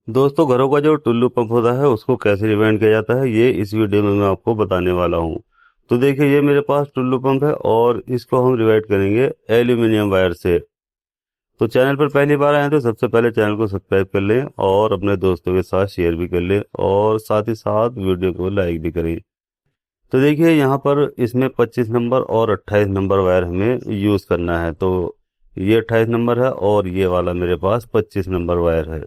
दोस्तों, घरों का जो टुल्लू पंप होता है उसको कैसे रिवाइंड किया जाता है ये इस वीडियो में मैं आपको बताने वाला हूँ। तो देखिए, ये मेरे पास टुल्लू पंप है और इसको हम रिवाइंड करेंगे एल्यूमिनियम वायर से। तो चैनल पर पहली बार आए हैं तो सबसे पहले चैनल को सब्सक्राइब कर लें और अपने दोस्तों के साथ शेयर भी कर लें और साथ ही साथ वीडियो को लाइक भी करें। तो देखिए, यहाँ पर इसमें 25 नंबर और 28 नंबर वायर हमें यूज़ करना है। तो ये 28 नंबर है और ये वाला मेरे पास 25 नंबर वायर है,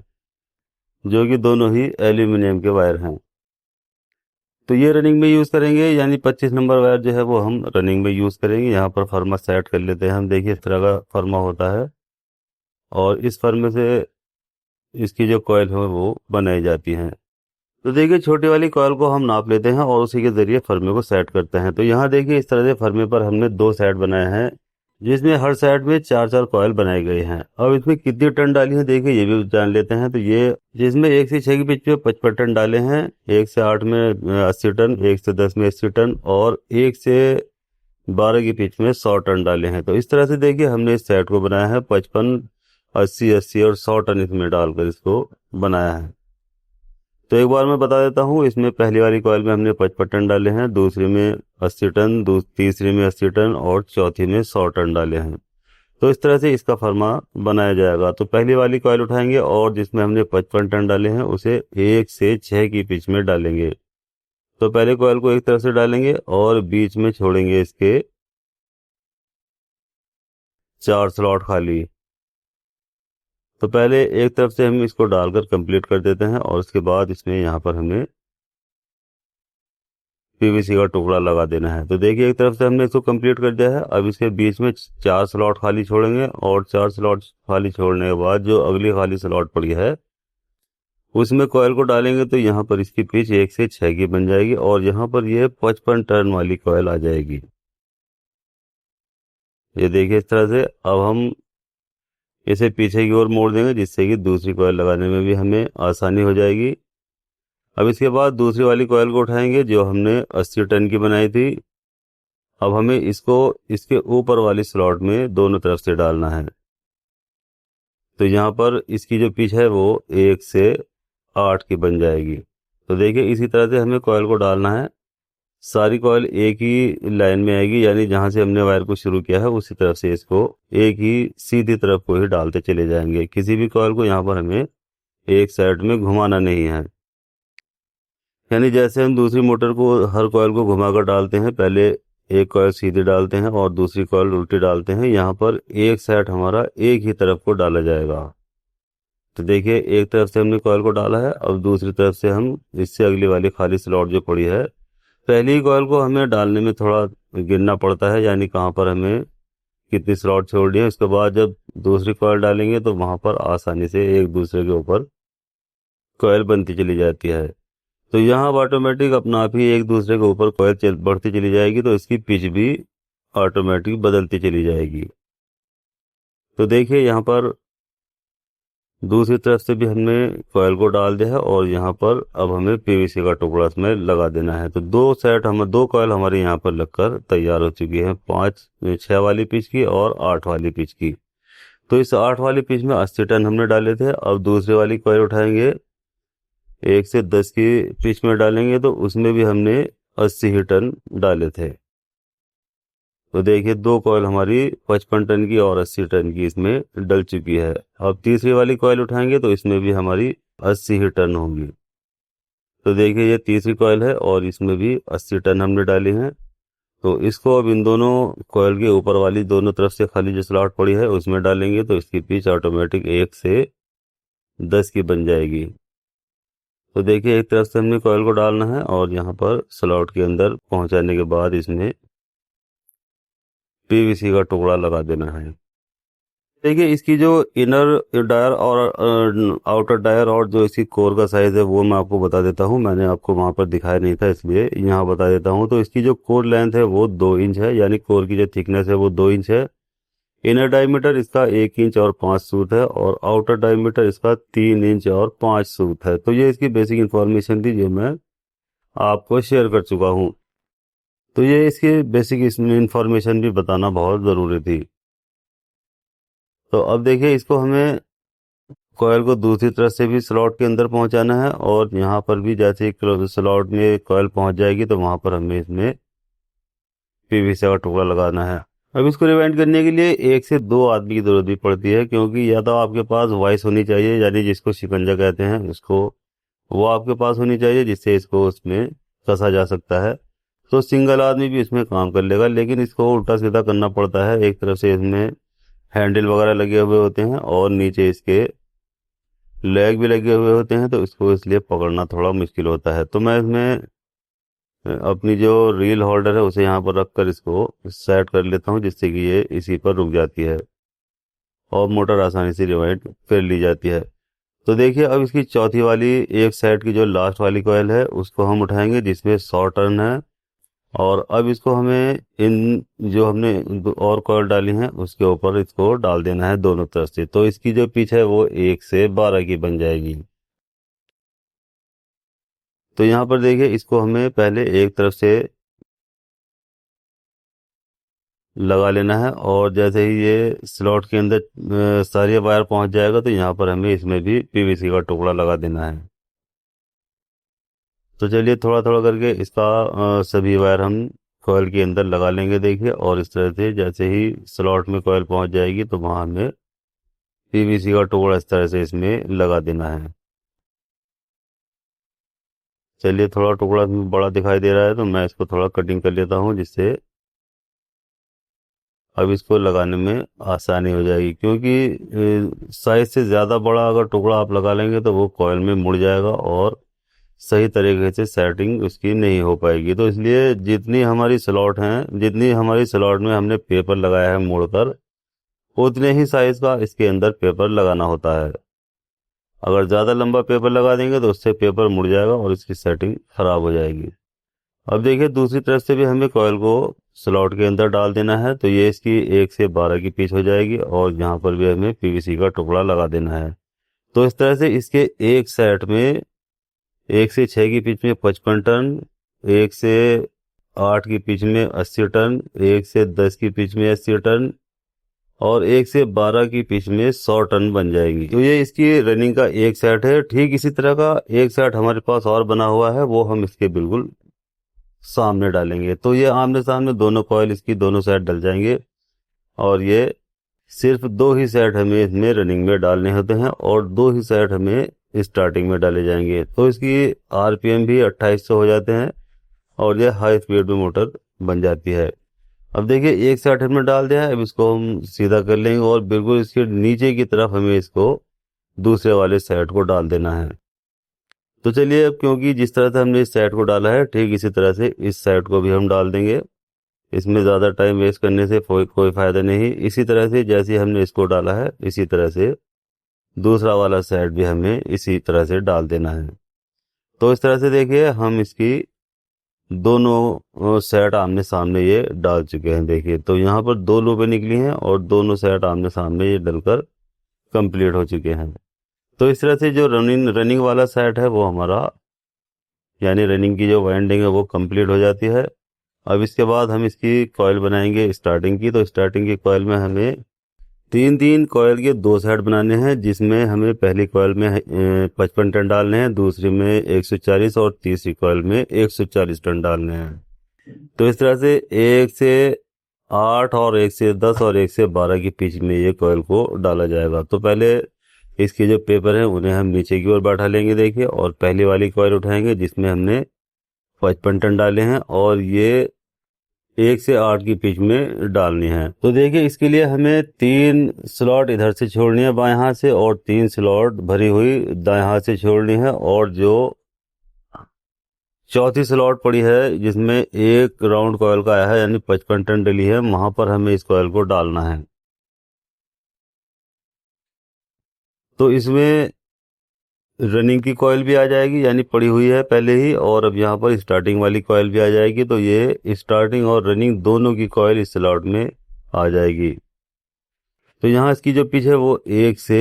जो कि दोनों ही एल्यूमिनियम के वायर हैं। तो ये रनिंग में यूज़ करेंगे, यानी 25 नंबर वायर जो है वो हम रनिंग में यूज़ करेंगे। यहाँ पर फर्मा सेट कर लेते हैं हम। देखिए, इस तरह का फर्मा होता है और इस फर्मे से इसकी जो कॉइल है वो बनाई जाती हैं। तो देखिए, छोटी वाली कॉइल को हम नाप लेते हैं और उसी के ज़रिए फर्मे को सेट करते हैं। तो यहाँ देखिए, इस तरह से फर्मे पर हमने 2 सेट बनाए हैं, जिसमें हर साइड में 4-4 कॉइल बनाए गए हैं। अब इसमें कितनी टन डाली है देखिए ये भी जान लेते हैं। तो ये जिसमें 1 से 6 के बीच में 55 टन डाले हैं, 1 से 8 में 80 टन, 1 से 10 में 80 टन और 1 से 12 के बीच में 100 टन डाले हैं। तो इस तरह से देखिए हमने इस सेट को बनाया है। 55, 80, 80 और 100 टन इसमें डालकर इसको बनाया है। तो एक बार मैं बता देता हूँ, इसमें पहली वाली कॉइल में हमने 55 टन डाले हैं, दूसरी में 80 टन, तीसरी में 80 टन और चौथी में 100 टन डाले हैं। तो इस तरह से इसका फर्मा बनाया जाएगा। तो पहली वाली कॉइल उठाएंगे और जिसमें हमने 55 टन डाले हैं उसे 1 से 6 की पिच में डालेंगे। तो पहले कॉइल को एक तरफ से डालेंगे और बीच में छोड़ेंगे इसके 4 स्लॉट खाली। तो पहले एक तरफ से हम इसको डालकर कंप्लीट कर देते हैं और उसके बाद इसमें यहाँ पर हमें पीवीसी का टुकड़ा लगा देना है। तो देखिए, एक तरफ से हमने इसको कंप्लीट कर दिया है। अब इसके बीच में 4 स्लॉट खाली छोड़ेंगे और 4 स्लॉट खाली छोड़ने के बाद जो अगली खाली स्लॉट पड़ी है उसमें कॉइल को डालेंगे। तो यहाँ पर इसकी पिच 1 से 6 की बन जाएगी और यहाँ पर ये 55 टन वाली कॉइल आ जाएगी। ये देखिए, इस तरह से अब हम इसे पीछे की ओर मोड़ देंगे, जिससे कि दूसरी कॉइल लगाने में भी हमें आसानी हो जाएगी। अब इसके बाद दूसरी वाली कॉइल को उठाएंगे जो हमने 80 टन की बनाई थी। अब हमें इसको इसके ऊपर वाली स्लॉट में दोनों तरफ से डालना है। तो यहाँ पर इसकी जो पिच है वो 1 से 8 की बन जाएगी। तो देखिए, इसी तरह से हमें कॉइल को डालना है। सारी कॉइल एक ही लाइन में आएगी, यानी जहाँ से हमने वायर को शुरू किया है उसी तरफ से इसको एक ही सीधी तरफ को ही डालते चले जाएंगे। किसी भी कॉइल को यहाँ पर हमें एक साइड में घुमाना नहीं है। यानी जैसे हम दूसरी मोटर को हर कॉइल को घुमाकर डालते हैं, पहले एक कॉइल सीधी डालते हैं और दूसरी कॉइल उल्टी डालते हैं। यहाँ पर एक सेट हमारा एक ही तरफ को डाला जाएगा। तो देखिए, एक तरफ से हमने कॉइल को डाला है, अब दूसरी तरफ से हम इससे अगली वाली खाली स्लॉट जो पड़ी है, पहली कॉइल को हमें डालने में थोड़ा गिनना पड़ता है, यानी कहाँ पर हमें कितनी स्लॉट छोड़नी है। उसके बाद जब दूसरी कॉइल डालेंगे तो वहाँ पर आसानी से एक दूसरे के ऊपर कॉइल बनती चली जाती है। तो यहाँ अब ऑटोमेटिक अपना आप ही एक दूसरे के ऊपर कॉइल बढ़ती चली जाएगी, तो इसकी पिच भी ऑटोमेटिक बदलती चली जाएगी। तो देखिए, यहाँ पर दूसरी तरफ से भी हमने कॉइल को डाल दिया है और यहाँ पर अब हमें पीवीसी का टुकड़ा इसमें लगा देना है। तो दो कॉइल हमारे यहाँ पर लगकर तैयार हो चुकी है, 6 वाली पिच की और 8 वाली पिच की। तो इस 8 वाली पिच में 80 टन हमने डाले थे। अब दूसरी वाली कॉइल उठाएंगे, 1 से 10 की पिच में डालेंगे, तो उसमें भी हमने 80 ही टन डाले थे। तो देखिए, 2 कॉइल हमारी 55 टन की और 80 टन की इसमें डल चुकी है। अब तीसरी वाली कॉइल उठाएंगे तो इसमें भी हमारी 80 ही टन होंगी। तो देखिए, ये तीसरी कॉइल है और इसमें भी 80 टन हमने डाली हैं। तो इसको अब इन दोनों कॉइल के ऊपर वाली दोनों तरफ से खाली जो स्लॉट पड़ी है उसमें डालेंगे, तो इसकी पिच ऑटोमेटिक 1 से 10 की बन जाएगी। तो देखिए, एक तरफ से हमने कॉइल को डालना है और यहाँ पर स्लॉट के अंदर पहुंचाने के बाद इसमें पीवीसी का टुकड़ा लगा देना है। देखिए, इसकी जो इनर डायर और आउटर डायर और जो इसकी कोर का साइज है वो मैं आपको बता देता हूँ। मैंने आपको वहाँ पर दिखाया नहीं था, इसलिए यहाँ बता देता हूँ। तो इसकी जो कोर लेंथ है वो 2 इंच है, यानी कोर की जो थिकनेस है वो 2 इंच है। इनर डायमीटर इसका 1 इंच और 5 सूत है और आउटर डायमीटर इसका 3 इंच और 5 सूत है। तो ये इसकी बेसिक इन्फॉर्मेशन थी जो मैं आपको शेयर कर चुका हूँ। तो ये इसकी बेसिक इसमें इन्फॉर्मेशन भी बताना बहुत ज़रूरी थी। तो अब देखिए, इसको हमें कॉयल को दूसरी तरफ से भी स्लॉट के अंदर पहुंचाना है, और यहाँ पर भी जैसे ही स्लॉट में कॉयल पहुंच जाएगी तो वहां पर हमें इसमें पीवीसी का टुकड़ा लगाना है। अब इसको रिवाइंड करने के लिए 1 से 2 आदमी की जरूरत भी पड़ती है, क्योंकि या तो आपके पास वाइस होनी चाहिए, यानी जिसको शिकंजा कहते हैं उसको, वो आपके पास होनी चाहिए जिससे इसको उसमें कसा जा सकता है। तो सिंगल आदमी भी इसमें काम कर लेगा, लेकिन इसको उल्टा सीधा करना पड़ता है। एक तरफ से इसमें हैंडल वगैरह लगे हुए होते हैं और नीचे इसके लेग भी लगे हुए होते हैं, तो इसको इसलिए पकड़ना थोड़ा मुश्किल होता है। तो मैं इसमें अपनी जो रील होल्डर है उसे यहाँ पर रखकर इसको सेट कर लेता हूँ, जिससे कि ये इसी पर रुक जाती है और मोटर आसानी से रिवाइंड कर ली जाती है। तो देखिए, अब इसकी चौथी वाली एक साइड की जो लास्ट वाली कॉयल है उसको हम उठाएंगे, जिसमें 100 टर्न है, और अब इसको हमें इन जो हमने और कॉयल डाली हैं उसके ऊपर इसको डाल देना है दोनों तरफ से। तो इसकी जो पिच है वो 1 से 12 की बन जाएगी। तो यहाँ पर देखिए, इसको हमें पहले एक तरफ से लगा लेना है, और जैसे ही ये स्लॉट के अंदर सारी वायर पहुंच जाएगा तो यहाँ पर हमें इसमें भी पीवीसी का टुकड़ा लगा देना है। तो चलिए थोड़ा थोड़ा करके इसका सभी वायर हम कॉयल के अंदर लगा लेंगे। देखिए, और इस तरह से जैसे ही स्लॉट में कॉयल पहुंच जाएगी तो वहां हमें पीवीसी का टुकड़ा इस तरह से इसमें लगा देना है। चलिए, थोड़ा टुकड़ा बड़ा दिखाई दे रहा है तो मैं इसको थोड़ा कटिंग कर लेता हूँ, जिससे अब इसको लगाने में आसानी हो जाएगी। क्योंकि साइज से ज़्यादा बड़ा अगर टुकड़ा आप लगा लेंगे तो वो कॉयल में मुड़ जाएगा और सही तरीके से सेटिंग उसकी नहीं हो पाएगी। तो इसलिए जितनी हमारी स्लॉट में हमने पेपर लगाया है मोड़कर, उतने ही साइज का इसके अंदर पेपर लगाना होता है। अगर ज़्यादा लंबा पेपर लगा देंगे तो उससे पेपर मुड़ जाएगा और इसकी सेटिंग खराब हो जाएगी। अब देखिए, दूसरी तरफ से भी हमें कॉयल को स्लॉट के अंदर डाल देना है। तो ये इसकी 1 से 12 की पिच हो जाएगी, और यहाँ पर भी हमें पीवीसी का टुकड़ा लगा देना है। तो इस तरह से इसके एक सेट में 1 से 6 की पिच में 55 टन, 1 से 8 की पिच में 80 टन, 1 से 10 की पिच में 80 टन, और 1 से 12 की पिच में 100 टन बन जाएगी। तो ये इसकी रनिंग का एक सेट है। ठीक इसी तरह का एक सेट हमारे पास और बना हुआ है, वो हम इसके बिल्कुल सामने डालेंगे। तो ये आमने सामने दोनों कॉयल इसकी दोनों साइड डल जाएंगे, और ये सिर्फ 2 ही सेट हमें इसमें रनिंग में डालने होते हैं, और 2 ही सेट हमें स्टार्टिंग में डाले जाएंगे। तो इसकी आरपीएम भी 2800 हो जाते हैं, और ये हाई स्पीड में मोटर बन जाती है। अब देखिए, एक सेट हमने डाल दिया है, अब इसको हम सीधा कर लेंगे, और बिल्कुल इसके नीचे की तरफ हमें इसको दूसरे वाले सेट को डाल देना है। तो चलिए, अब क्योंकि जिस तरह से हमने इस साइड को डाला है, ठीक इसी तरह से इस साइड को भी हम डाल देंगे। इसमें ज़्यादा टाइम वेस्ट करने से कोई फ़ायदा नहीं। इसी तरह से जैसे हमने इसको डाला है, इसी तरह से दूसरा वाला साइड भी हमें इसी तरह से डाल देना है। तो इस तरह से देखिए, हम इसकी दोनों सेट आमने सामने ये डाल चुके हैं। देखिए, तो यहाँ पर 2 लूपें निकली हैं, और दोनों सेट आमने सामने ये डलकर कंप्लीट हो चुके हैं। तो इस तरह से जो रनिंग वाला सेट है वो हमारा, यानी रनिंग की जो वाइंडिंग है वो कंप्लीट हो जाती है। अब इसके बाद हम इसकी कॉयल बनाएंगे स्टार्टिंग की। तो स्टार्टिंग की कॉयल में हमें 3 कॉयल के 2 सेट बनाने हैं, जिसमें हमें पहली कॉयल में 55 टन डालने हैं, दूसरी में 140, और तीसरी कॉयल में 140 टन डालने हैं। तो इस तरह से 1 से 8 और 1 से 10 और 1 से 12 की पिच में ये कॉयल को डाला जाएगा। तो पहले इसके जो पेपर हैं उन्हें हम नीचे की ओर बैठा लेंगे। देखिए, और पहली वाली कॉयल उठाएंगे जिसमें हमने 55 टन डाले हैं, और ये 1 से 8 की पिच में डालनी है। तो देखिए, इसके लिए हमें 3 स्लॉट इधर से छोड़नी है बाएं हाथ से, और 3 स्लॉट भरी हुई दाएं हाथ से छोड़नी है, और जो चौथी स्लॉट पड़ी है जिसमें एक राउंड कॉयल का आया है, यानी 55 टन डली है, वहां पर हमें इस कॉयल को डालना है। तो इसमें रनिंग की कॉयल भी आ जाएगी, यानी पड़ी हुई है पहले ही, और अब यहाँ पर स्टार्टिंग वाली कॉयल भी आ जाएगी। तो ये स्टार्टिंग और रनिंग दोनों की कॉयल इस स्लॉट में आ जाएगी। तो यहाँ इसकी जो पिच है वो 1 से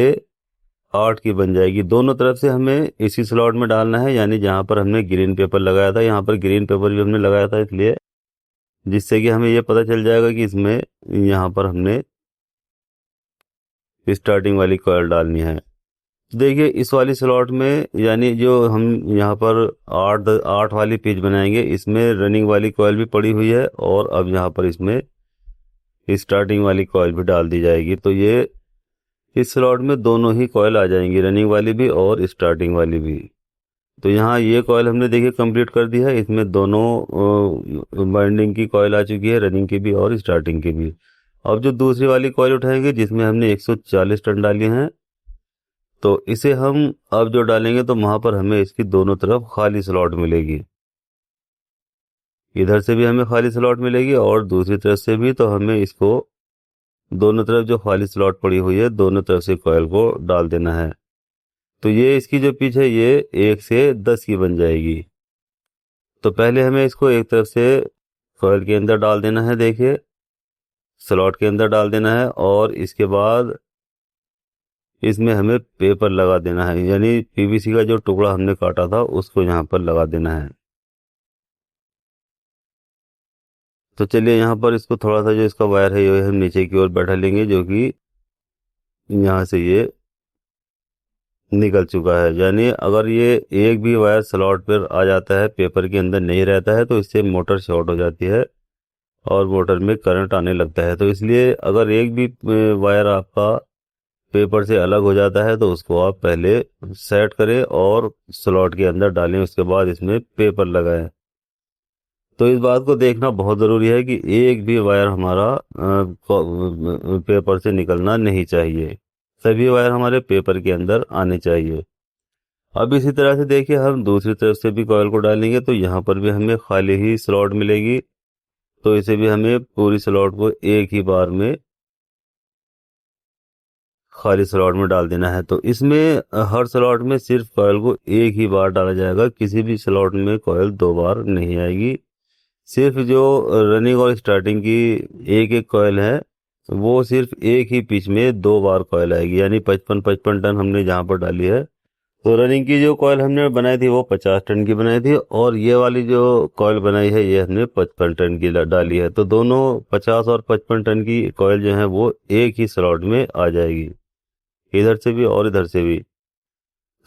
8 की बन जाएगी। दोनों तरफ से हमें इसी स्लॉट में डालना है, यानी जहाँ पर हमने ग्रीन पेपर लगाया था, यहाँ पर ग्रीन पेपर भी हमने लगाया था इसलिए, जिससे कि हमें ये पता चल जाएगा कि इसमें यहाँ पर हमने स्टार्टिंग वाली कॉयल डालनी है। देखिए इस वाली स्लॉट में, यानी जो हम यहाँ पर 8 वाली पिच बनाएंगे, इसमें रनिंग वाली कॉइल भी पड़ी हुई है और अब यहाँ पर इसमें स्टार्टिंग वाली कॉइल भी डाल दी जाएगी। तो ये इस स्लॉट में दोनों ही कॉइल आ जाएंगी, रनिंग वाली भी और स्टार्टिंग वाली भी। तो यहाँ ये कॉइल हमने देखिए कंप्लीट कर दी है, इसमें दोनों बाइंडिंग की कॉइल आ चुकी है, रनिंग की भी और स्टार्टिंग की भी। अब जो दूसरी वाली कॉइल उठाएंगे जिसमें हमने 140 टर्न डाली हैं, तो इसे हम अब जो डालेंगे तो वहां पर हमें इसकी दोनों तरफ खाली स्लॉट मिलेगी। इधर से भी हमें खाली स्लॉट मिलेगी और दूसरी तरफ से भी। तो हमें इसको दोनों तरफ जो खाली स्लॉट पड़ी हुई है, दोनों तरफ से कॉइल को डाल देना है। तो ये इसकी जो पिच है ये 1 से 10 की बन जाएगी। तो पहले हमें इसको एक तरफ से कॉइल के अंदर डाल देना है, देखिए स्लॉट के अंदर डाल देना है, और इसके बाद इसमें हमें पेपर लगा देना है, यानी पीवीसी का जो टुकड़ा हमने काटा था उसको यहाँ पर लगा देना है। तो चलिए यहाँ पर इसको थोड़ा सा जो इसका वायर है ये हम नीचे की ओर बैठा लेंगे, जो कि यहाँ से ये निकल चुका है। यानी अगर ये एक भी वायर स्लॉट पर आ जाता है, पेपर के अंदर नहीं रहता है, तो इससे मोटर शॉर्ट हो जाती है और मोटर में करंट आने लगता है। तो इसलिए अगर एक भी वायर आपका पेपर से अलग हो जाता है तो उसको आप पहले सेट करें और स्लॉट के अंदर डालें, उसके बाद इसमें पेपर लगाएं। तो इस बात को देखना बहुत ज़रूरी है कि एक भी वायर हमारा पेपर से निकलना नहीं चाहिए, सभी वायर हमारे पेपर के अंदर आने चाहिए। अब इसी तरह से देखिए हम दूसरी तरफ से भी कॉइल को डालेंगे, तो यहाँ पर भी हमें खाली ही स्लॉट मिलेगी। तो इसे भी हमें पूरी स्लॉट को एक ही बार में खाली स्लॉट में डाल देना है। तो इसमें हर स्लॉट में सिर्फ कॉइल को एक ही बार डाला जाएगा, किसी भी स्लॉट में कॉइल 2 बार नहीं आएगी। सिर्फ जो रनिंग और स्टार्टिंग की एक एक कॉइल है वो सिर्फ एक ही पिच में 2 बार कॉइल आएगी, यानी 55 टन हमने जहाँ पर डाली है। तो रनिंग की जो कॉइल हमने बनाई थी वो 50 टन की बनाई थी, और ये वाली जो कॉइल बनाई है ये हमने 55 टन की डाली है। तो दोनों 50 और 55 टन की कॉइल जो है वो एक ही स्लॉट में आ जाएगी, इधर से भी और इधर से भी।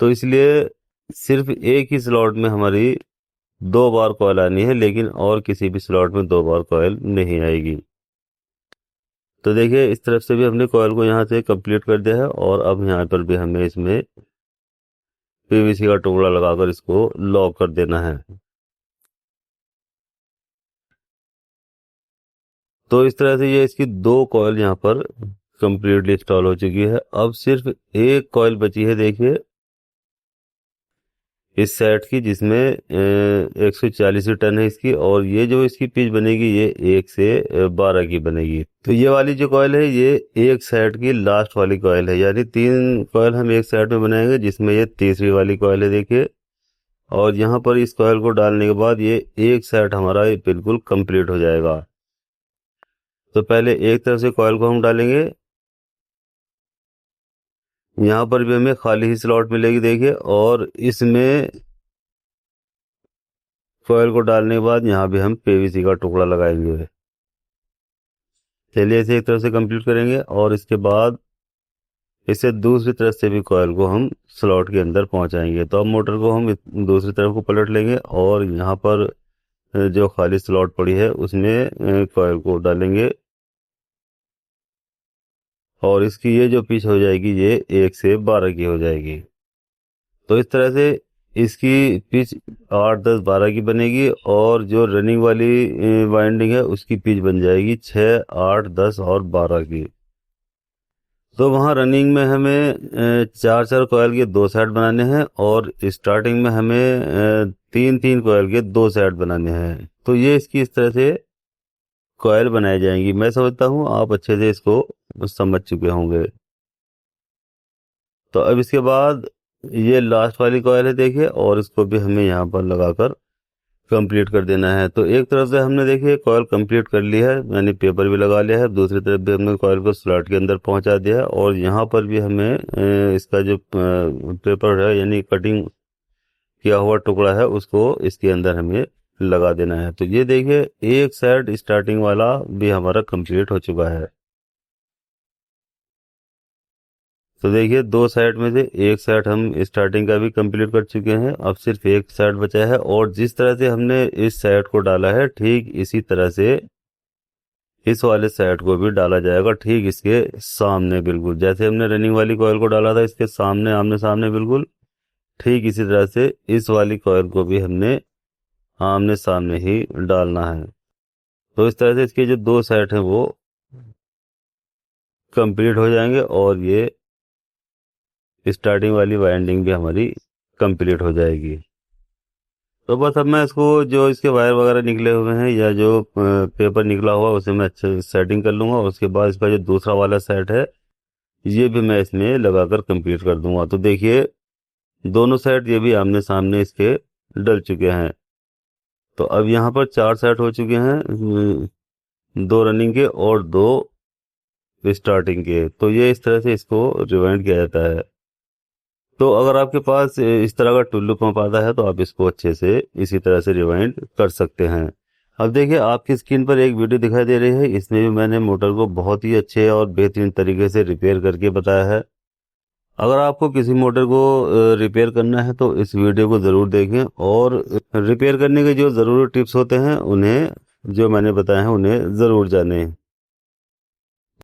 तो इसलिए सिर्फ एक ही स्लॉट में हमारी 2 बार कॉइल आनी है, लेकिन और किसी भी स्लॉट में 2 बार कॉइल नहीं आएगी। तो देखिए इस तरफ से भी हमने कॉइल को यहाँ से कंप्लीट कर दिया है, और अब यहाँ पर भी हमें इसमें पीवीसी का टुकड़ा लगाकर इसको लॉक कर देना है। तो इस तरह से ये इसकी 2 कॉइल यहाँ पर कंप्लीटली इंस्टॉल हो चुकी है। अब सिर्फ एक कॉइल बची है, देखिए इस सेट की, जिसमें 140 टन है इसकी, और ये जो इसकी पिच बनेगी ये 1 से 12 की बनेगी। तो ये वाली जो कॉइल है ये एक सेट की लास्ट वाली कॉइल है, यानी 3 कॉइल हम एक सेट में बनाएंगे, जिसमें ये तीसरी वाली कॉइल है देखिए। और यहाँ पर इस कॉइल को डालने के बाद ये एक सेट हमारा बिल्कुल कंप्लीट हो जाएगा। तो पहले एक तरफ से कॉइल को हम डालेंगे, यहाँ पर भी हमें खाली ही स्लॉट मिलेगी देखिए, और इसमें कॉइल को डालने के बाद यहाँ भी हम पीवीसी का टुकड़ा लगाएंगे। चलिए इसे एक तरफ से कंप्लीट करेंगे, और इसके बाद इसे दूसरी तरफ से भी कॉइल को हम स्लॉट के अंदर पहुंचाएंगे। तो अब मोटर को हम दूसरी तरफ को पलट लेंगे, और यहाँ पर जो खाली स्लॉट पड़ी है उसमें कॉइल को डालेंगे, और इसकी ये जो पिच हो जाएगी ये 1 से 12 की हो जाएगी। तो इस तरह से इसकी पिच 8, 10, 12 की बनेगी, और जो रनिंग वाली वाइंडिंग है उसकी पिच बन जाएगी 6, 8, 10 और 12 की। तो वहाँ रनिंग में हमें 4 कॉइल के 2 सेट बनाने हैं, और स्टार्टिंग में हमें 3 कॉइल के 2 सेट बनाने हैं। तो ये इसकी इस तरह से कॉइल बनाई जाएंगी। मैं समझता हूँ आप अच्छे से इसको समझ चुके होंगे। तो अब इसके बाद ये लास्ट वाली कॉइल है देखिए, और इसको भी हमें यहाँ पर लगाकर कंप्लीट कर देना है। तो एक तरफ से हमने देखिए कॉइल कंप्लीट कर ली है, यानी पेपर भी लगा लिया है, दूसरी तरफ भी हमने कॉइल को स्लॉट के अंदर पहुंचा दिया है, और यहाँ पर भी हमें इसका जो पेपर है यानी कटिंग किया हुआ टुकड़ा है उसको इसके अंदर हमें लगा देना है। तो ये देखिए एक सेट स्टार्टिंग वाला भी हमारा कंप्लीट हो चुका है। तो देखिए 2 साइड में से एक साइड हम स्टार्टिंग का भी कंप्लीट कर चुके हैं, अब सिर्फ एक साइड बचा है। और जिस तरह से हमने इस साइड को डाला है ठीक इसी तरह से इस वाले साइड को भी डाला जाएगा, ठीक इसके सामने बिल्कुल जैसे हमने रनिंग वाली कॉइल को डाला था इसके सामने आमने सामने बिल्कुल ठीक इसी तरह से इस वाली कॉइल को भी हमने आमने सामने ही डालना है। तो इस तरह से इसके जो 2 साइड हैं वो कंप्लीट हो जाएंगे और ये स्टार्टिंग वाली वाइंडिंग भी हमारी कंप्लीट हो जाएगी। तो बस अब मैं इसको जो इसके वायर वगैरह निकले हुए हैं या जो पेपर निकला हुआ उसे मैं अच्छे से सेटिंग कर लूँगा। उसके बाद इसका जो दूसरा वाला सेट है ये भी मैं इसमें लगाकर कंप्लीट कर दूंगा। तो देखिए दोनों सेट ये भी आमने सामने इसके डल चुके हैं। तो अब यहाँ पर 4 सेट हो चुके हैं, 2 रनिंग के और 2 स्टार्टिंग के। तो ये इस तरह से इसको रिवाइंड किया जाता है। तो अगर आपके पास इस तरह का टुल्लू पंप आता है तो आप इसको अच्छे से इसी तरह से रिवाइंड कर सकते हैं। अब देखिए आपकी स्क्रीन पर एक वीडियो दिखाई दे रही है, इसमें भी मैंने मोटर को बहुत ही अच्छे और बेहतरीन तरीके से रिपेयर करके बताया है। अगर आपको किसी मोटर को रिपेयर करना है तो इस वीडियो को ज़रूर देखें और रिपेयर करने के जो ज़रूरी टिप्स होते हैं उन्हें जो मैंने बताए हैं उन्हें ज़रूर जानें।